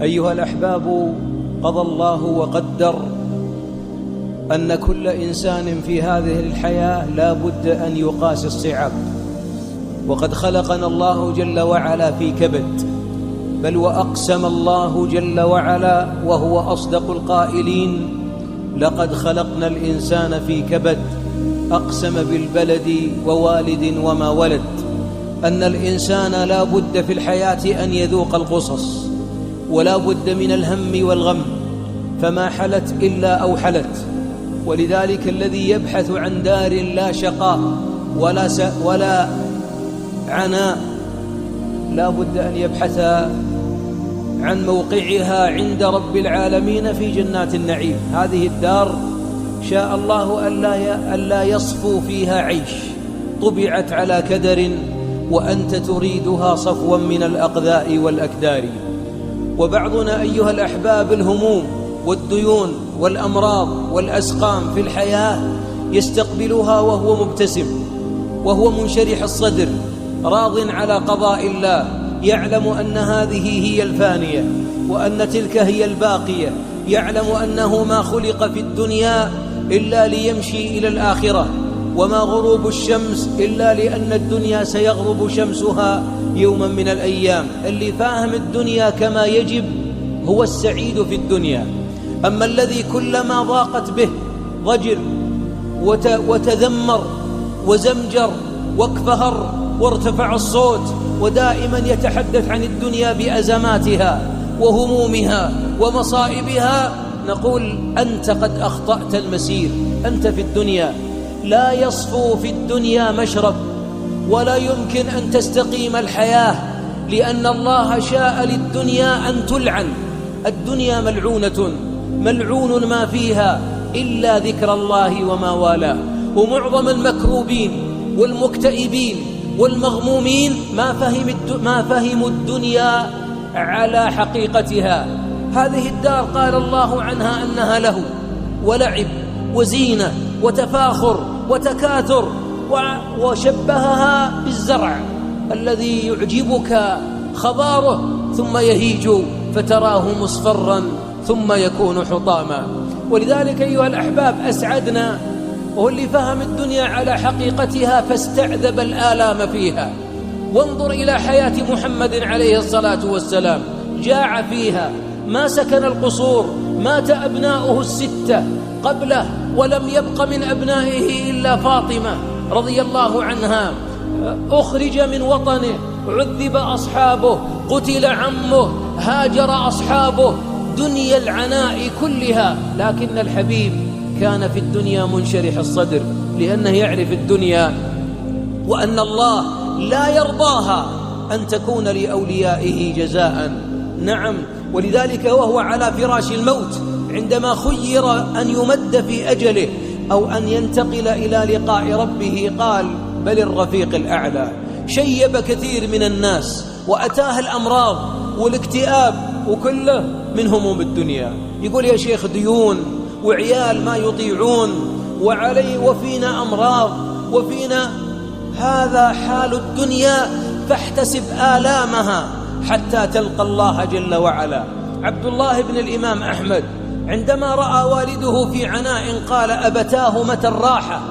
أيها الأحباب، قضى الله وقدر أن كل إنسان في هذه الحياة لا بد أن يقاسي الصعاب، وقد خلقنا الله جل وعلا في كبد، بل وأقسم الله جل وعلا وهو أصدق القائلين: لقد خلقنا الإنسان في كبد. أقسم بالبلد ووالد وما ولد، أن الإنسان لا بد في الحياة أن يذوق القصص، ولا بد من الهم والغم، فما حلت إلا أوحلت. ولذلك الذي يبحث عن دار لا شقاء ولا عناء لا بد أن يبحث عن موقعها عند رب العالمين في جنات النعيم. هذه الدار شاء الله ألا يصفو فيها عيش، طبعت على كدر، وأنت تريدها صفوا من الأقذاء والأكدار. وبعضنا أيها الأحباب الهموم والديون والأمراض والأسقام في الحياة يستقبلها وهو مبتسم، وهو منشرح الصدر، راض على قضاء الله، يعلم أن هذه هي الفانية وأن تلك هي الباقية، يعلم أنه ما خلق في الدنيا إلا ليمشي إلى الآخرة، وما غروب الشمس إلا لأن الدنيا سيغرب شمسها يوما من الأيام. اللي فاهم الدنيا كما يجب هو السعيد في الدنيا. أما الذي كلما ضاقت به ضجر وتذمر وزمجر واكفهر وارتفع الصوت، ودائما يتحدث عن الدنيا بأزماتها وهمومها ومصائبها، نقول: أنت قد أخطأت المسير. أنت في الدنيا لا يصفو في الدنيا مشرب، ولا يمكن أن تستقيم الحياة، لأن الله شاء للدنيا أن تلعن. الدنيا ملعونة، ملعون ما فيها إلا ذكر الله وما والاه. ومعظم المكروبين والمكتئبين والمغمومين ما فهموا الدنيا على حقيقتها. هذه الدار قال الله عنها أنها له ولعب وزينة وتفاخر وتكاثر، وشبهها بالزرع الذي يعجبك خضاره ثم يهيج فتراه مصفرا ثم يكون حطاما. ولذلك أيها الأحباب أسعدنا وهو اللي فهم الدنيا على حقيقتها فاستعذب الآلام فيها. وانظر إلى حياة محمد عليه الصلاة والسلام، جاع فيها، ما سكن القصور، مات أبناؤه الستة قبله، ولم يبق من أبنائه إلا فاطمة رضي الله عنها. أخرج من وطنه، عذب أصحابه، قتل عمه، هاجر أصحابه، دنيا العناء كلها. لكن الحبيب كان في الدنيا منشرح الصدر، لأنه يعرف الدنيا وأن الله لا يرضاها أن تكون لأوليائه جزاء. نعم، ولذلك وهو على فراش الموت عندما خير أن يمد في أجله أو أن ينتقل إلى لقاء ربه قال: بل الرفيق الأعلى. شيب كثير من الناس وأتاه الأمراض والاكتئاب، وكله من هموم الدنيا. يقول: يا شيخ ديون وعيال ما يطيعون وفينا أمراض وفينا. هذا حال الدنيا، فاحتسب آلامها حتى تلقى الله جل وعلا. عبد الله بن الإمام أحمد عندما رأى والده في عناء قال: أبتاه متى الراحة؟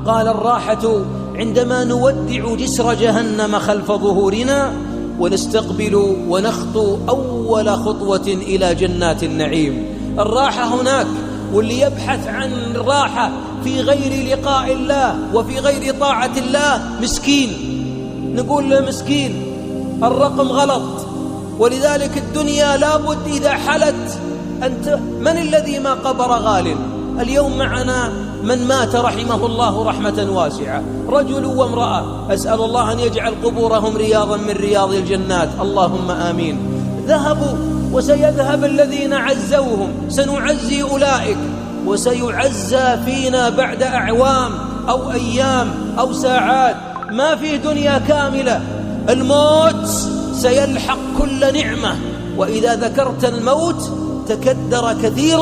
قال: الراحة عندما نودع جسر جهنم خلف ظهورنا ونستقبل ونخطو أول خطوة إلى جنات النعيم. الراحة هناك، واللي يبحث عن الراحة في غير لقاء الله وفي غير طاعة الله مسكين. نقول له مسكين، الرقم غلط. ولذلك الدنيا لابد إذا حلت أنت من الذي ما قبر غال؟ اليوم معنا من مات رحمه الله رحمة واسعة، رجل وامرأة، أسأل الله أن يجعل قبورهم رياضا من رياض الجنات، اللهم آمين. ذهبوا وسيذهب الذين عزوهم، سنعزي أولئك، وسيعزى فينا بعد أعوام أو أيام أو ساعات. ما في دنيا كاملة، الموت سيلحق كل نعمة، وإذا ذكرت الموت تكدر كثير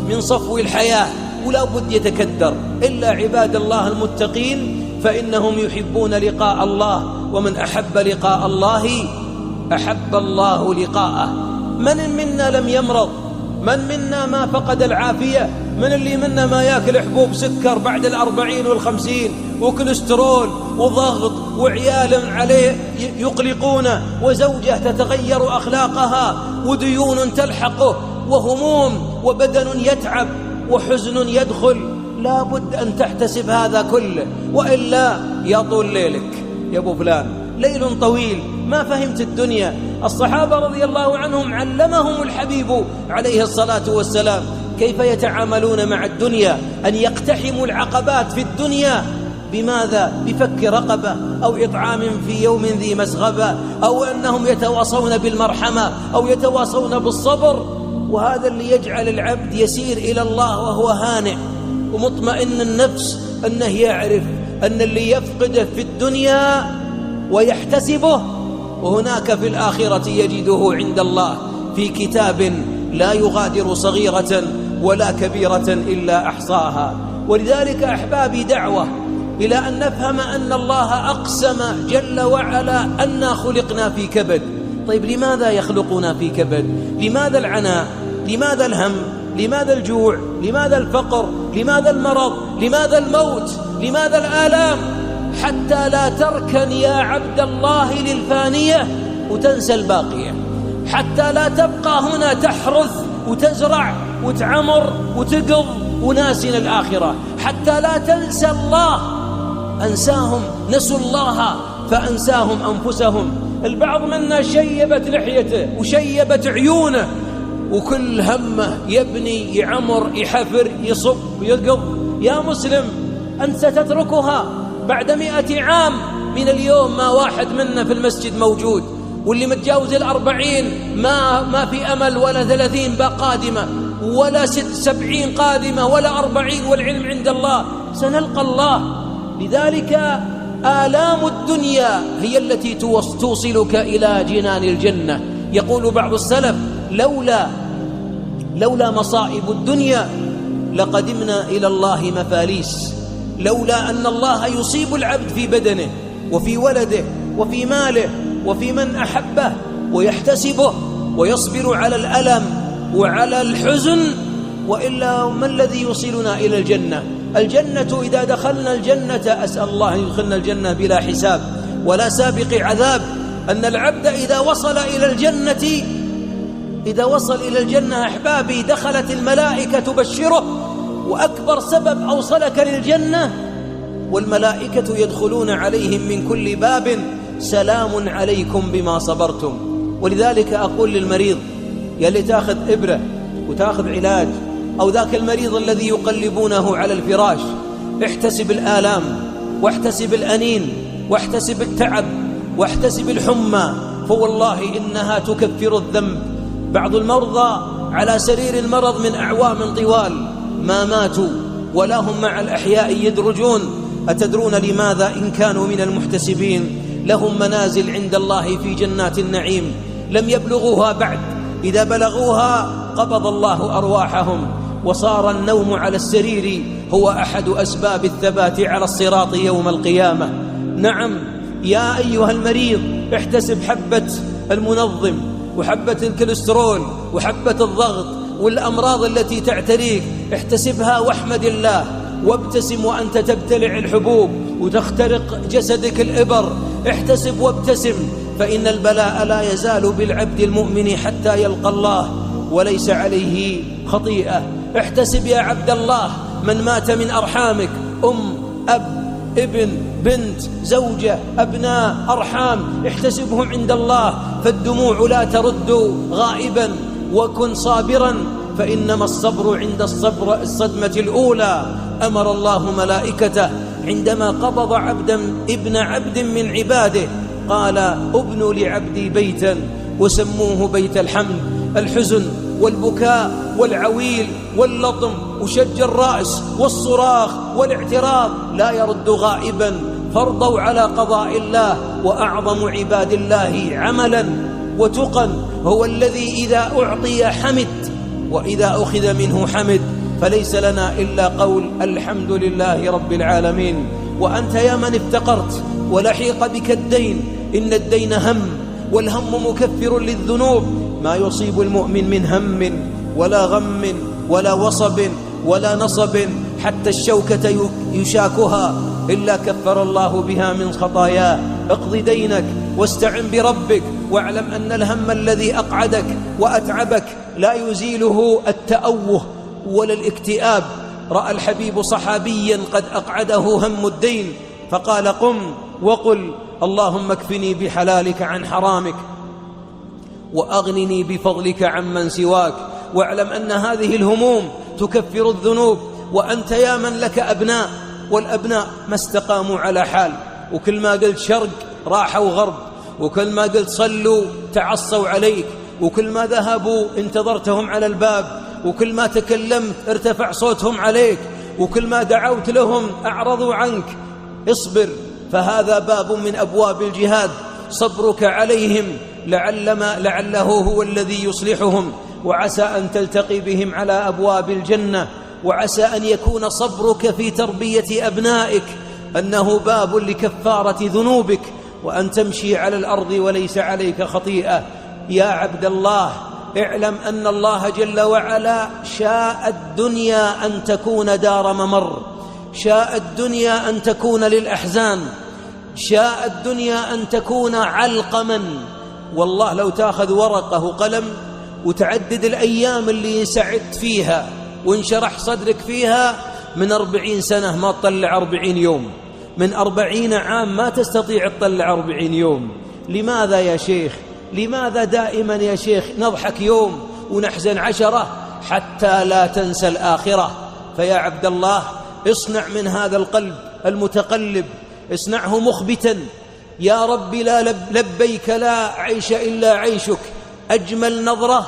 من صفو الحياة، ولا بد يتكدر إلا عباد الله المتقين، فإنهم يحبون لقاء الله، ومن أحب لقاء الله أحب الله لقاءه. من منا لم يمرض؟ من منا ما فقد العافية؟ من اللي منا ما يأكل حبوب سكر بعد 40 و50 وكوليسترول وضغط وعيال عليه يقلقونه وزوجة تتغير أخلاقها وديون تلحقه وهموم وبدن يتعب وحزن يدخل؟ لا بد أن تحتسب هذا كله، وإلا يطول ليلك يا أبو فلان، ليل طويل ما فهمت الدنيا. الصحابة رضي الله عنهم علمهم الحبيب عليه الصلاة والسلام كيف يتعاملون مع الدنيا، أن يقتحموا العقبات في الدنيا. بماذا؟ بفك رقبة أو إطعام في يوم ذي مسغبة، أو أنهم يتواصون بالمرحمة أو يتواصون بالصبر. وهذا اللي يجعل العبد يسير إلى الله وهو هانئ ومطمئن النفس، أنه يعرف أن اللي يفقده في الدنيا ويحتسبه وهناك في الآخرة يجده عند الله في كتاب لا يغادر صغيرة ولا كبيرة إلا أحصاها. ولذلك أحبابي دعوة إلى أن نفهم أن الله أقسم جل وعلا أننا خلقنا في كبد. طيب لماذا يخلقنا في كبد؟ لماذا العناء؟ لماذا الهم؟ لماذا الجوع؟ لماذا الفقر؟ لماذا المرض؟ لماذا الموت؟ لماذا الآلام؟ حتى لا تركن يا عبد الله للفانية وتنسى الباقية، حتى لا تبقى هنا تحرث وتزرع وتعمر وتقض وناسين الآخرة، حتى لا تنسى الله. أنساهم، نسوا الله فأنساهم أنفسهم. البعض منا شيبت لحيته وشيبت عيونه وكل همه يبني يعمر يحفر يصب يقض. يا مسلم أنت ستتركها بعد 100 عام من اليوم. ما واحد منا في المسجد موجود، واللي متجاوز 40 ما في أمل، ولا 30 قادمة، ولا 70 قادمة، ولا 40، والعلم عند الله. سنلقى الله. لذلك آلام الدنيا هي التي توصلك إلى جنان الجنة. يقول بعض السلف لولا مصائب الدنيا لقدمنا إلى الله مفاليس. لولا أن الله يصيب العبد في بدنه وفي ولده وفي ماله وفي من أحبه ويحتسبه ويصبر على الألم وعلى الحزن، وإلا ما الذي يوصلنا إلى الجنة؟ الجنة إذا دخلنا الجنة، أسأل الله أن يدخلنا الجنة بلا حساب ولا سابق عذاب. أن العبد إذا وصل إلى الجنة أحبابي دخلت الملائكة تبشره، وأكبر سبب أوصلك للجنة والملائكة يدخلون عليهم من كل باب سلام عليكم بما صبرتم. ولذلك أقول للمريض يلي تأخذ إبرة وتأخذ علاج، أو ذاك المريض الذي يقلبونه على الفراش، احتسب الآلام واحتسب الأنين واحتسب التعب واحتسب الحمى، فوالله إنها تكفر الذنب. بعض المرضى على سرير المرض من أعوام طوال ما ماتوا ولا هم مع الأحياء يدرجون. أتدرون لماذا؟ إن كانوا من المحتسبين لهم منازل عند الله في جنات النعيم لم يبلغوها بعد. إذا بلغوها قبض الله أرواحهم، وصار النوم على السرير هو أحد أسباب الثبات على الصراط يوم القيامة. نعم يا أيها المريض، احتسب حبة المنظم وحبة الكوليسترول وحبة الضغط والأمراض التي تعتريك، احتسبها واحمد الله وابتسم وأنت تبتلع الحبوب وتخترق جسدك الإبر. احتسب وابتسم، فإن البلاء لا يزال بالعبد المؤمن حتى يلقى الله وليس عليه خطيئة. احتسب يا عبد الله من مات من أرحامك، أب، ابن، بنت، زوجة، أبناء، أرحام، احتسبهم عند الله، فالدموع لا ترد غائبا، وكن صابرا، فإنما الصبر عند الصدمة الأولى. أمر الله ملائكته عندما قبض ابن عبد من عباده قال: ابنوا لعبدي بيتا وسموه بيت الحمد. الحزن والبكاء والعويل واللطم وشج الرأس والصراخ والاعتراض لا يرد غائبا، فارضوا على قضاء الله. وأعظم عباد الله عملا وتقا هو الذي إذا أعطي حمد وإذا أخذ منه حمد، فليس لنا إلا قول الحمد لله رب العالمين. وأنت يا من افتقرت ولحيق بك الدين، إن الدين هم، والهم مكفر للذنوب، ما يصيب المؤمن من هم ولا غم ولا وصب ولا نصب حتى الشوكة يشاكها إلا كفر الله بها من خطاياه. اقض دينك واستعن بربك، واعلم أن الهم الذي أقعدك وأتعبك لا يزيله التأوه ولا الاكتئاب. رأى الحبيب صحابيا قد أقعده هم الدين فقال: قم وقل اللهم اكفني بحلالك عن حرامك وأغنني بفضلك عمن سواك. واعلم أن هذه الهموم تكفر الذنوب، وأنت يا من لك أبناء، والأبناء ما استقاموا على حال، وكل ما قلت شرق راحوا غرب، وكل ما قلت صلوا تعصوا عليك، وكل ما ذهبوا انتظرتهم على الباب، وكل ما تكلمت ارتفع صوتهم عليك، وكل ما دعوت لهم أعرضوا عنك. اصبر، فهذا باب من أبواب الجهاد، صبرك عليهم لعله هو الذي يصلحهم، وعسى أن تلتقي بهم على أبواب الجنة، وعسى أن يكون صبرك في تربية أبنائك أنه باب لكفارة ذنوبك، وأن تمشي على الأرض وليس عليك خطيئة. يا عبد الله، اعلم أن الله جل وعلا شاء الدنيا أن تكون دار ممر، شاء الدنيا أن تكون للأحزان، شاء الدنيا أن تكون علقما. والله لو تأخذ ورقة وقلم وتعدد الأيام اللي سعدت فيها وانشرح صدرك فيها، من 40 سنة ما تطلع 40 يوم، من 40 عام ما تستطيع تطلع 40 يوم. لماذا يا شيخ؟ لماذا دائما يا شيخ نضحك يوم ونحزن 10؟ حتى لا تنسى الآخرة. فيا عبد الله، اصنع من هذا القلب المتقلب، اصنعه مخبتا: يا رب لا لبيك لا عيش إلا عيشك. أجمل نظرة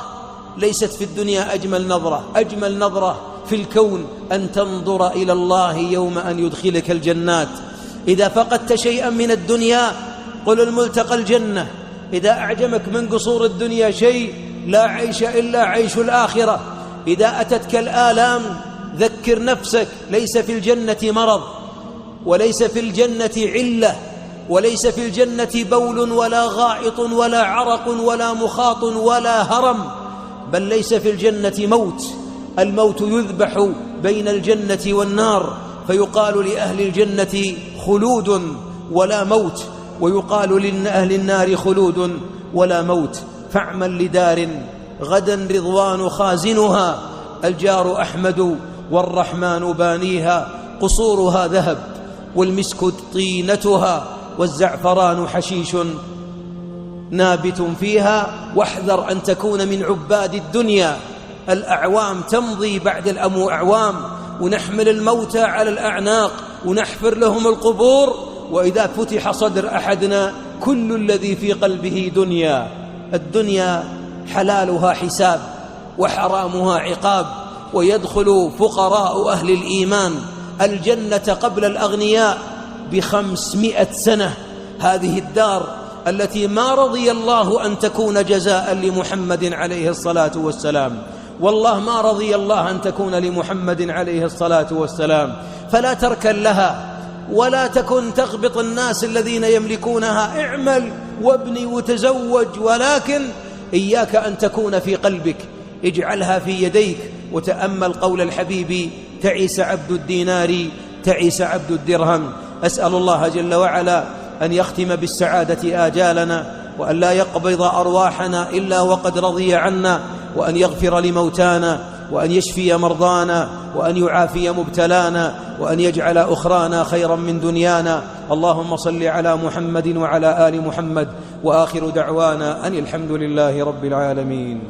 ليست في الدنيا، أجمل نظرة في الكون أن تنظر إلى الله يوم أن يدخلك الجنات. إذا فقدت شيئا من الدنيا قل الملتقى الجنة. إذا أعجمك من قصور الدنيا شيء، لا عيش إلا عيش الآخرة. إذا أتتك الآلام ذكر نفسك: ليس في الجنة مرض، وليس في الجنة علة، وليس في الجنة بول ولا غائط ولا عرق ولا مخاط ولا هرم، بل ليس في الجنة موت. الموت يذبح بين الجنة والنار، فيقال لأهل الجنة خلود ولا موت، ويقال لأهل النار خلود ولا موت. فاعمل لدار غدا رضوان خازنها، الجار أحمد والرحمن بانيها، قصورها ذهب والمسك طينتها، والزعفران حشيش نابت فيها. واحذر أن تكون من عباد الدنيا. الأعوام تمضي بعد الأعوام، ونحمل الموتى على الأعناق ونحفر لهم القبور، وإذا فتح صدر أحدنا كل الذي في قلبه دنيا. الدنيا حلالها حساب وحرامها عقاب، ويدخل فقراء أهل الإيمان الجنة قبل الأغنياء ب500 سنة. هذه الدار التي ما رضي الله أن تكون جزاء لمحمد عليه الصلاة والسلام، والله ما رضي الله أن تكون لمحمد عليه الصلاة والسلام. فلا تركن لها ولا تكن تغبط الناس الذين يملكونها. اعمل وابني وتزوج، ولكن إياك أن تكون في قلبك، اجعلها في يديك. وتأمل قول الحبيب: تعيس عبد الدينار تعيس عبد الدرهم. أسأل الله جل وعلا أن يختم بالسعادة آجالنا، وأن لا يقبض أرواحنا إلا وقد رضي عنا، وأن يغفر لموتانا، وأن يشفي مرضانا، وأن يعافي مبتلانا، وأن يجعل أخرانا خيرا من دنيانا. اللهم صل على محمد وعلى آل محمد، وآخر دعوانا أن الحمد لله رب العالمين.